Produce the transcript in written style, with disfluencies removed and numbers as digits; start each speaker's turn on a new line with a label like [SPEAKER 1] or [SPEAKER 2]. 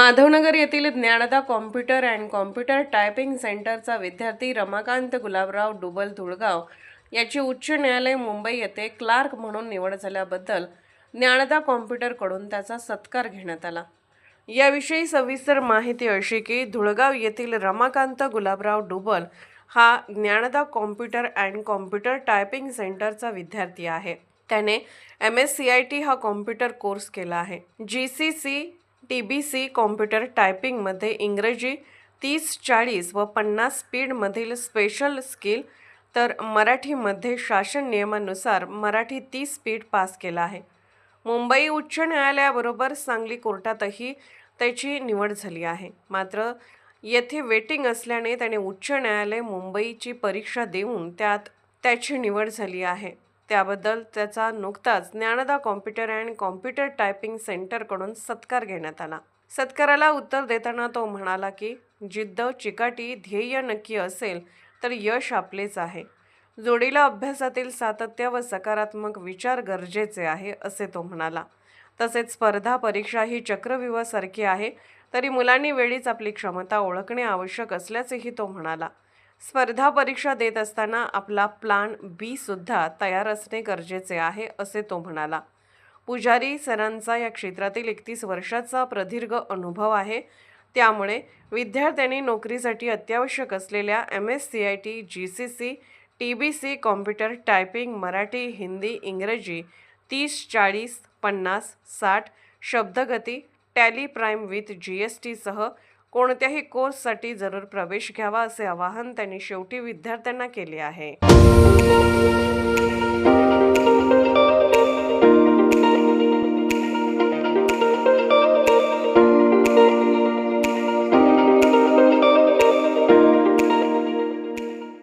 [SPEAKER 1] माधवनगर येथील Dnyanada computer and computer typing सेंटरचा विद्यार्थी रमाकांत गुलाबराव डुबल धुळगाव याची उच्च न्यायालय मुंबई येथे क्लार्क म्हणून निवड झाल्याबद्दल ज्ञानदा कॉम्प्युटरकडून त्याचा सत्कार घेण्यात आला। याविषयी सविस्तर माहिती अशी की धुळगाव येथील रमाकांत गुलाबराव डुबल हा Dnyanada computer and computer typing सेंटरचा विद्यार्थी आहे। त्याने MSCIT हा कॉम्प्युटर कोर्स केला आहे। GCC TBC कॉम्प्युटर टायपिंगमध्ये इंग्रजी 30, 40 व 50 स्पीडमधील स्पेशल स्किल, तर मराठीमध्ये शासन नियमानुसार मराठी 30 स्पीड पास केला आहे। मुंबई उच्च न्यायालयाबरोबर सांगली कोर्टातही त्याची निवड झाली आहे। मात्र येथे वेटिंग असल्याने त्याने उच्च न्यायालय मुंबईची परीक्षा देऊन त्यात त्याची निवड झाली आहे। त्याबद्दल त्याचा नुकताच Dnyanada computer and computer typing सेंटरकडून सत्कार घेण्यात आला। सत्काराला उत्तर देताना तो म्हणाला की जिद्द, चिकाटी, ध्येय नक्की असेल तर यश आपलेच आहे। जोडीला अभ्यासातील सातत्य व सकारात्मक विचार गरजेचे आहे असे तो म्हणाला। तसेच स्पर्धा परीक्षा ही चक्रव्यूहासारखी आहे, तरी मुलांनी वेळीच आपली क्षमता ओळखणे आवश्यक असल्याचेही तो म्हणाला। स्पर्धा परीक्षा देत असताना आपला प्लान बी सुद्धा तयार असणे गरजेचे आहे असे तो म्हणाला। पुजारी सरांचा या क्षेत्रातील 31 वर्षाचा प्रदीर्घ अनुभव आहे, त्यामुळे विद्यार्थ्यांनी नोकरीसाठी अत्यावश्यक असलेल्या MSCIT, GCC, TBC computer typing Marathi, Hindi, इंग्रजी 30, 40, 50, 60 शब्दगती, टॅली प्राइम विथ GST सह कोणत्याही कोर्ससाठी जरूर प्रवेश घ्यावा असे आवाहन त्यांनी शेवटी विद्यार्थ्यांना केले आहे।